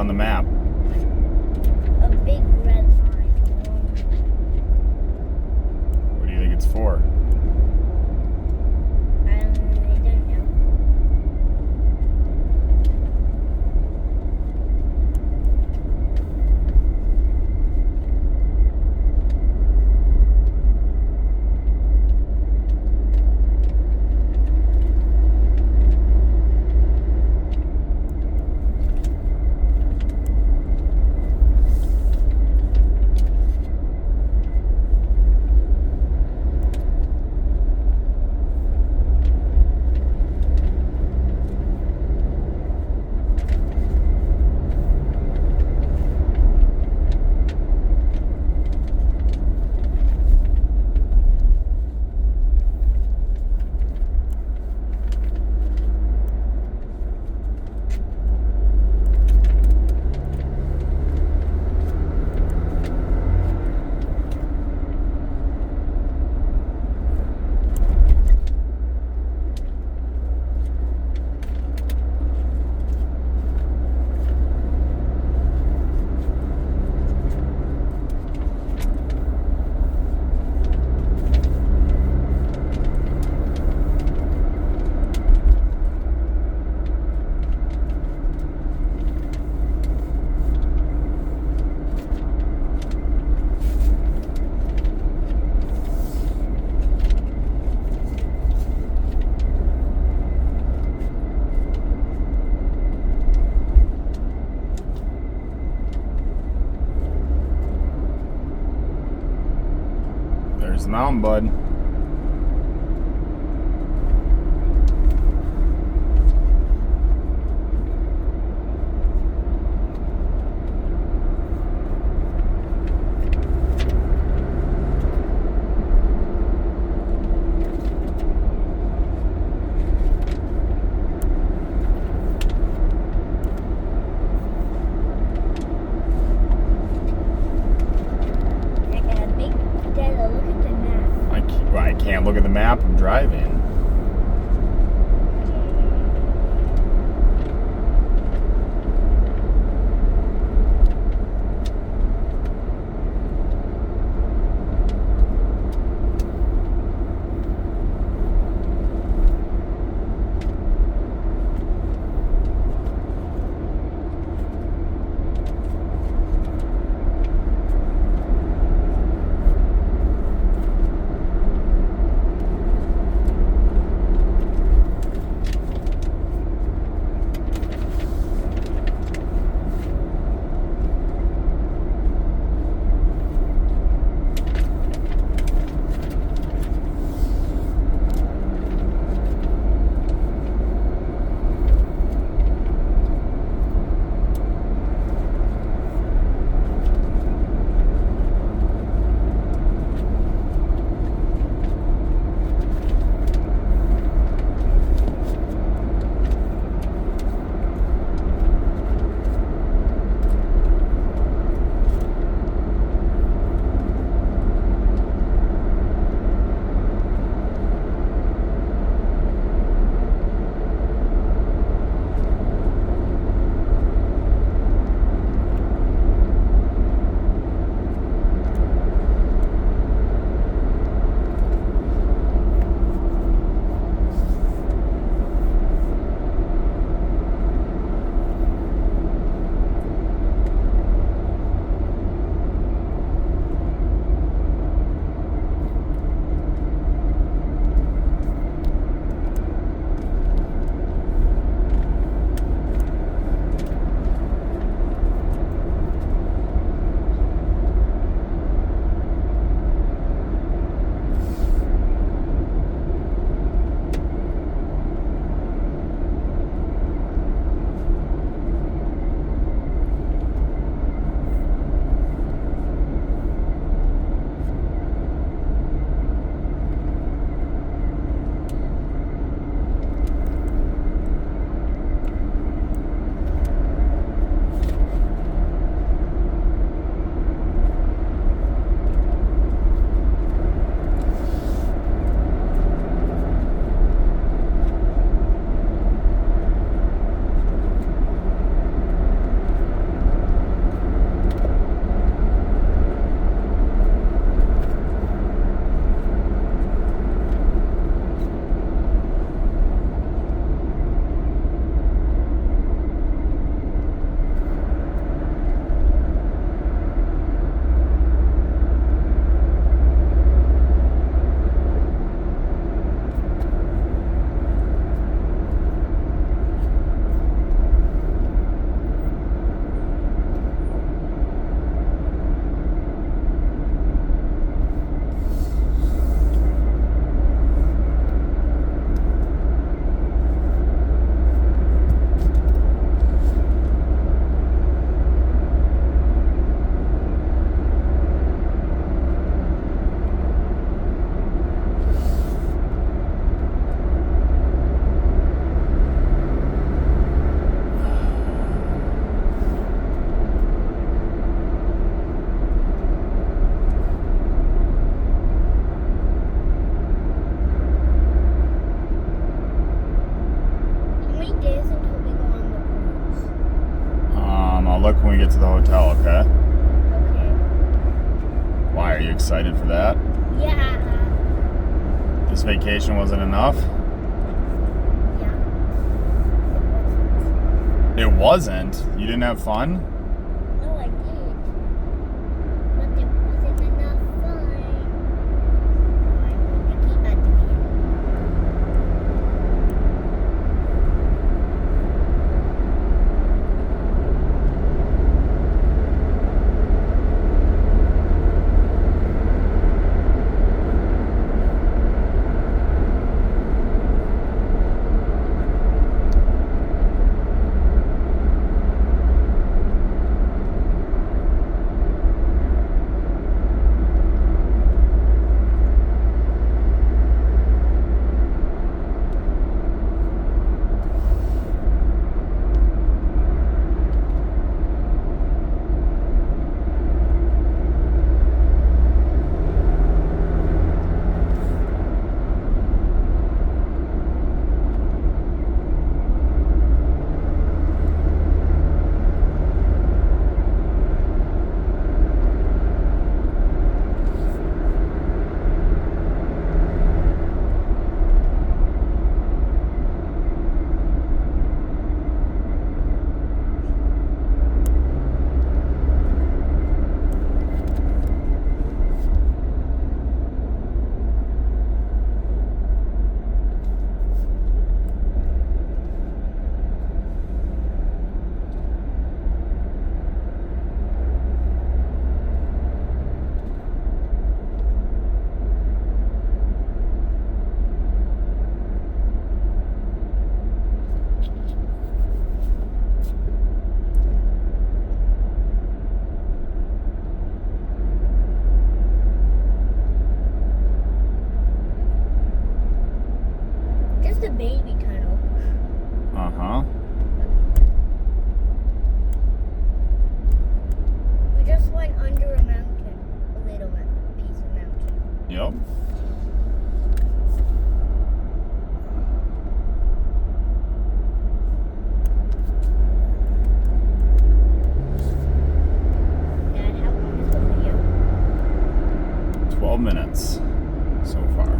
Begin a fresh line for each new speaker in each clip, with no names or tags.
on the map?
A big red line.
What do you think it's for?
I don't know.
There's the mountain, bud. I can't look at the map. I'm driving. look when we get to the hotel, okay?
Okay.
Why, are you excited for that?
Yeah.
This vacation wasn't enough?
Yeah.
It wasn't? You didn't have fun?
No, I did. But it wasn't enough fun. So I'm going to keep on doing it. Just a baby tunnel.
Uh-huh.
We just went under a mountain. A little piece of mountain.
Yep.
Dad, how long is the video?
12 minutes so far.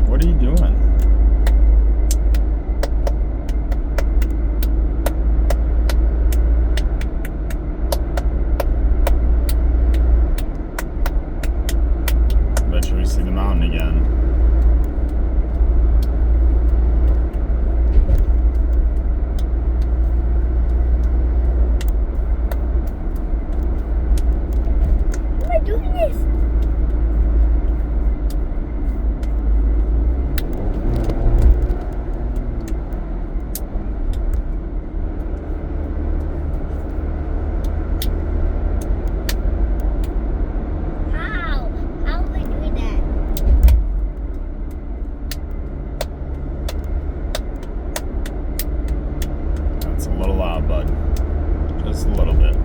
What are you doing? Bet you we see the mountain again.
How am I doing this? How? How am I doing that?
That's a little loud, bud. Just a little bit.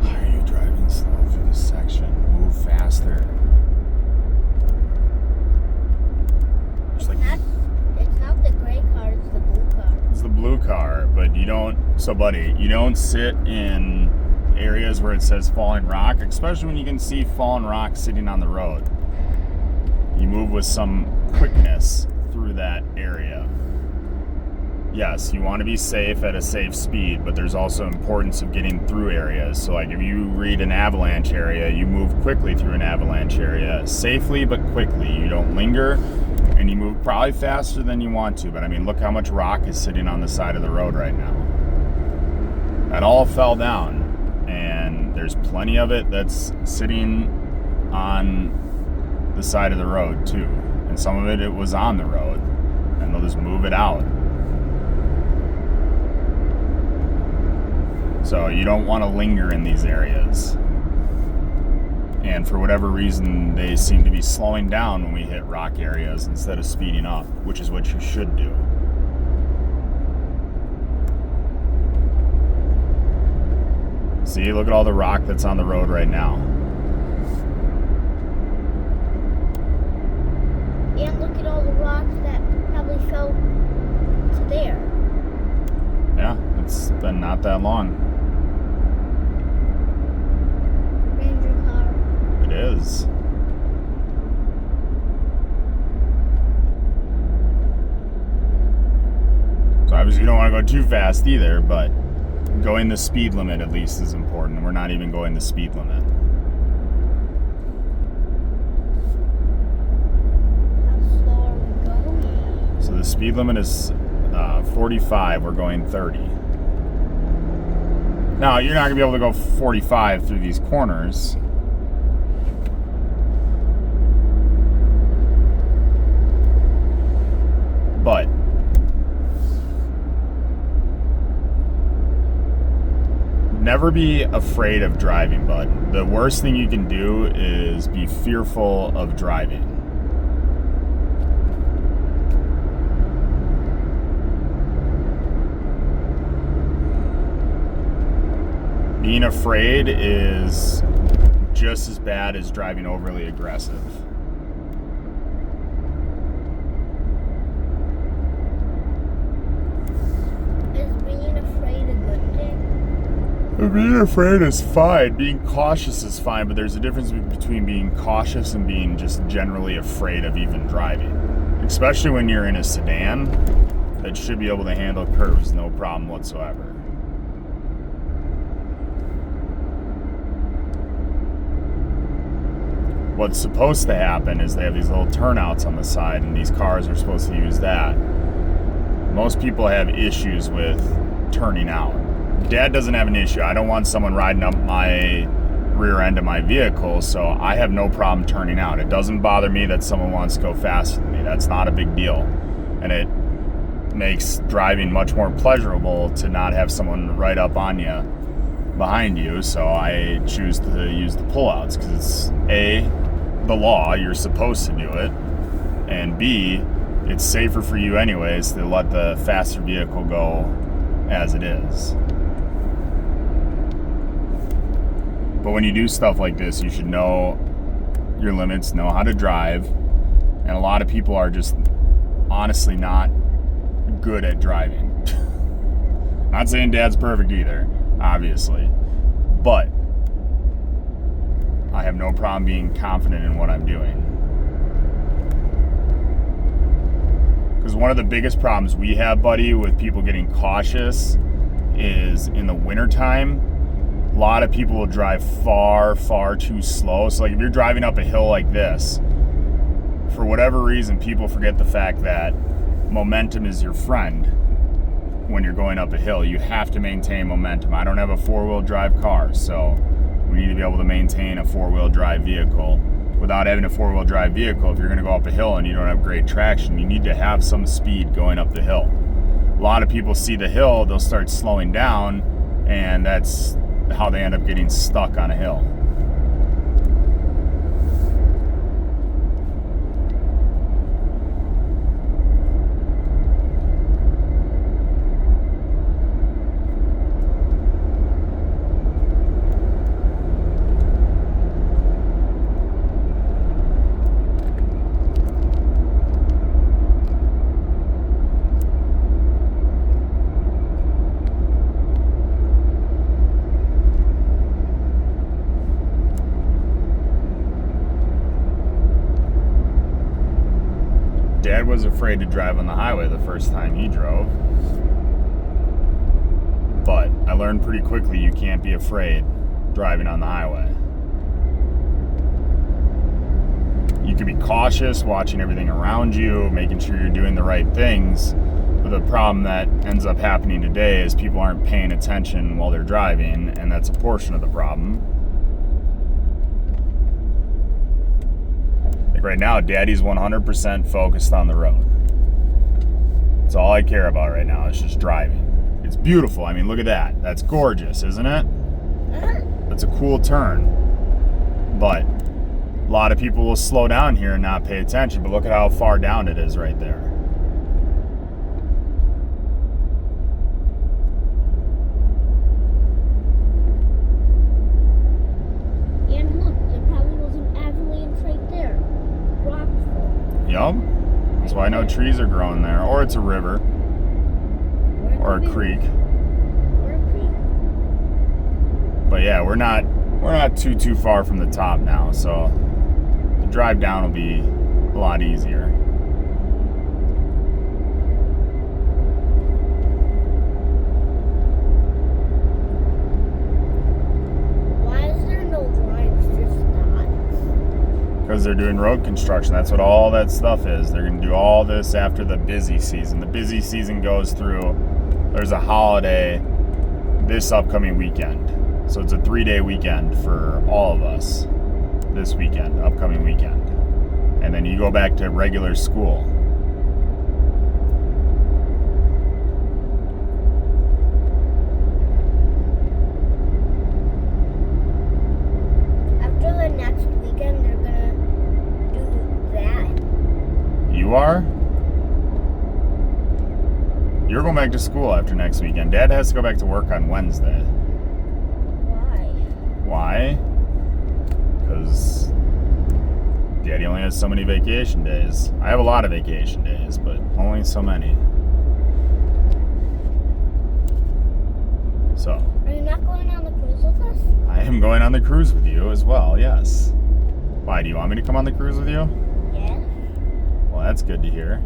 Why are you driving slow through this section? Move faster. Just like
It's not the gray car, it's the blue car.
it's the blue car, but you don't. So, buddy, you don't sit in areas where it says falling rock, especially when you can see fallen rock sitting on the road. You move with some quickness. through that area. Yes, you want to be safe at a safe speed, but there's also importance of getting through areas. So like if you read an avalanche area, you move quickly through an avalanche area, safely but quickly. You don't linger, and you move probably faster than you want to. But I mean, look how much rock is sitting on the side of the road right now. That all fell down, and there's plenty of it that's sitting on the side of the road too. And some of it was on the road, and they'll just move it out. So you don't want to linger in these areas. And for whatever reason, they seem to be slowing down when we hit rock areas instead of speeding up, which is what you should do. See, look at all the rock that's on the road right now.
And look at all the rocks that probably fell to there.
Yeah, it's been not that long.
Ranger car.
It is. So obviously you don't want to go too fast either, but going the speed limit at least is important. We're not even going the speed limit.
How slow are we going?
So the speed limit is 45. We're going 30. Now, you're not going to be able to go 45 through these corners. But never be afraid of driving, bud. The worst thing you can do is be fearful of driving. Being afraid is just as bad as driving overly aggressive.
Is being afraid a good thing?
Being afraid is fine. Being cautious is fine, but there's a difference between being cautious and being just generally afraid of even driving. Especially when you're in a sedan that should be able to handle curves no problem whatsoever. What's supposed to happen is they have these little turnouts on the side, and these cars are supposed to use that. Most people have issues with turning out. Dad doesn't have an issue. I don't want someone riding up my rear end of my vehicle, so I have no problem turning out. It doesn't bother me that someone wants to go faster than me. That's not a big deal. And it makes driving much more pleasurable to not have someone right up on you behind you, so I choose to use the pullouts because it's A, the law, you're supposed to do it, and B, it's safer for you anyways to let the faster vehicle go as it is. But when you do stuff like this, you should know your limits, know how to drive, and a lot of people are just honestly not good at driving. Not saying Dad's perfect either, obviously, but I have no problem being confident in what I'm doing. Because one of the biggest problems we have, buddy, with people getting cautious is in the wintertime, a lot of people will drive far, far too slow. So like if you're driving up a hill like this, for whatever reason, people forget the fact that momentum is your friend. When you're going up a hill, you have to maintain momentum. I don't have a four-wheel drive car, so we need to be able to maintain a four-wheel drive vehicle. Without having a four-wheel drive vehicle, if you're gonna go up a hill and you don't have great traction, you need to have some speed going up the hill. A lot of people see the hill, they'll start slowing down, and that's how they end up getting stuck on a hill. was afraid to drive on the highway the first time he drove. But I learned pretty quickly you can't be afraid driving on the highway. You can be cautious, watching everything around you, making sure you're doing the right things. But the problem that ends up happening today is people aren't paying attention while they're driving, and that's a portion of the problem. Like right now, Daddy's 100% focused on the road. That's all I care about right now, is just driving. It's beautiful. I mean, look at that. That's gorgeous, isn't it? That's a cool turn. But a lot of people will slow down here and not pay attention, but look at how far down it is right there.
And look, there probably was an avalanche right there. Rocks full.
Yup. That's why I know trees are growing there. Or it's a river. Or a creek.
Or a creek.
But yeah, we're not too far from the top now, so the drive down will be a lot easier.
Why is there no lines, just dots?
Because they're doing road construction. That's what all that stuff is. They're going to do all this after the busy season. The busy season goes through. There's a holiday this upcoming weekend. So it's a 3-day weekend for all of us this weekend, upcoming weekend. And then you go back to regular school.
After the next weekend, they're gonna do that.
You are? You're going back to school after next weekend. Dad has to go back to work on Wednesday.
Why?
Why? Because Daddy only has so many vacation days. I have a lot of vacation days, but only so many. So,
Are you not going on the cruise with us?
I am going on the cruise with you as well, yes. Why, do you want me to come on the cruise with you?
Yeah.
Well, that's good to hear.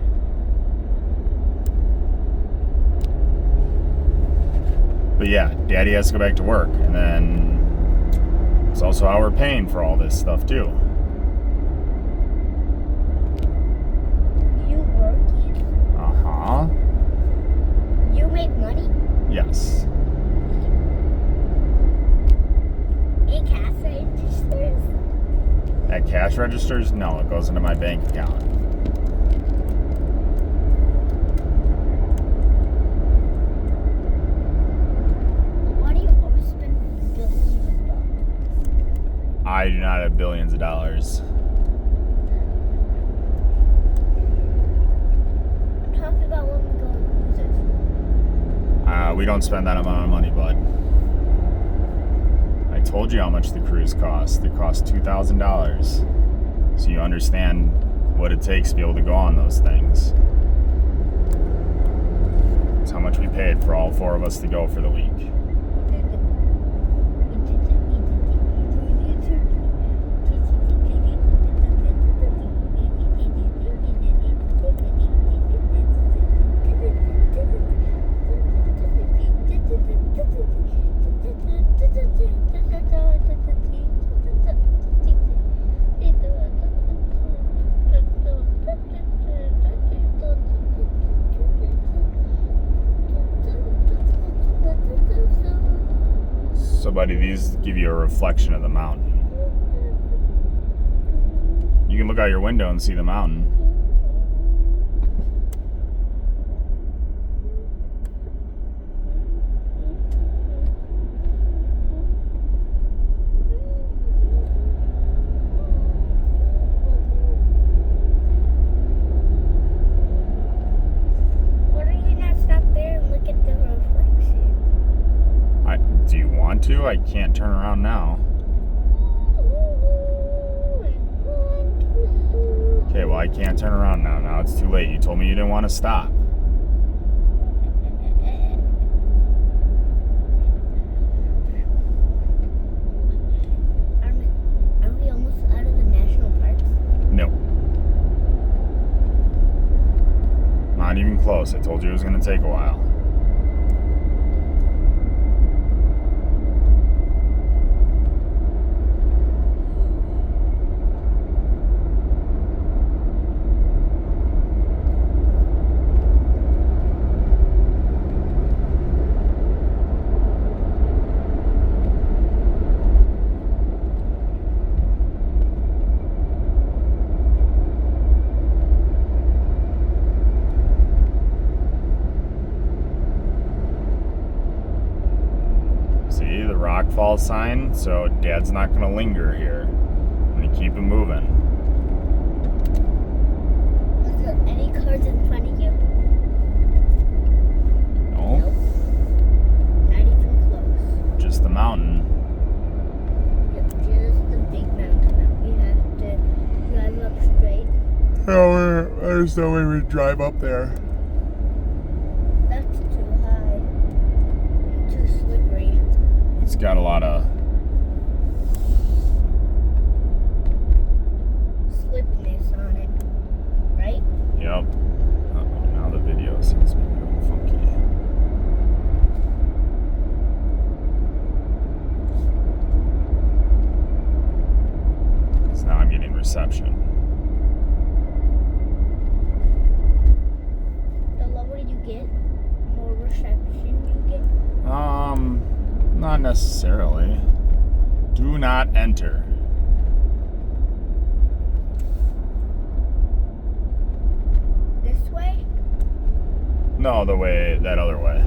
But yeah, Daddy has to go back to work, and then it's also how we're paying for all this stuff too.
You work here?
Uh-huh.
You make money?
Yes.
In cash registers?
At cash registers? No, it goes into my bank account.
Why do you always spend billions of dollars?
I do not have billions of dollars.
I'm talking about when we go on cruises.
We don't spend that amount of money, bud. I told you how much the cruise costs. It costs $2,000. So you understand what it takes to be able to go on those things. It's how much we paid for all 4 of us to go for the week. So, buddy, these give you a reflection of the mountain. You can look out your window and see the mountain.
Why don't you not stop there and look at the reflection?
Do you want to? I can't turn around now. Okay, well, I can't turn around now. Now it's too late. You told me you didn't want to stop.
Are we almost out of the national parks?
No. close. I told you it was going to take a while. See the rock fall sign? So Dad's not going to linger here. I'm going to keep it moving.
Was there any cars in front of you?
No,
Nope. Not even close.
just the mountain.
Yep, just the big mountain that we have to drive up straight.
No, there's no way we drive up there.
That's too high. And too slippery.
It's got a lot of
Slipness on it. Right?
Yep. Uh-oh, now the video seems to be going funky. Because now I'm getting reception.
The lower you get, more reception you get.
Not necessarily. Do not enter.
This way?
No, that other way.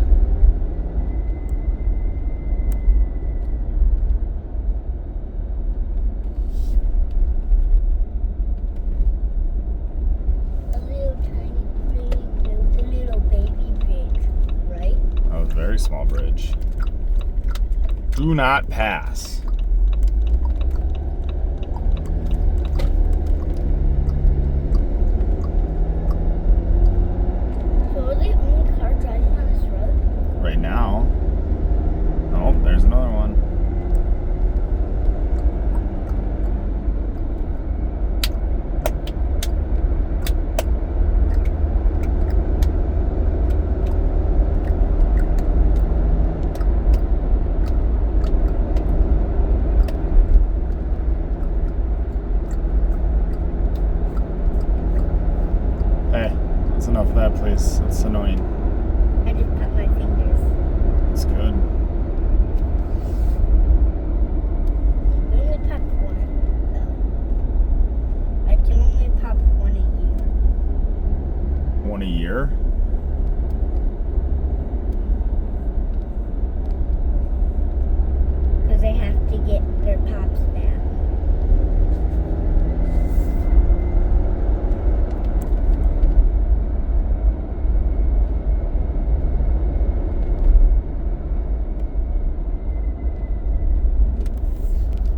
A little tiny bridge. There was a little baby bridge, right?
That was a very small bridge. Do not pass.
So are the only car driving on this road?
Right now. Oh, there's another one. Hey, that's enough of that, please. That's annoying.
I just cut my fingers.
That's good.
I only popped one, though. I can only pop one a year.
One a year?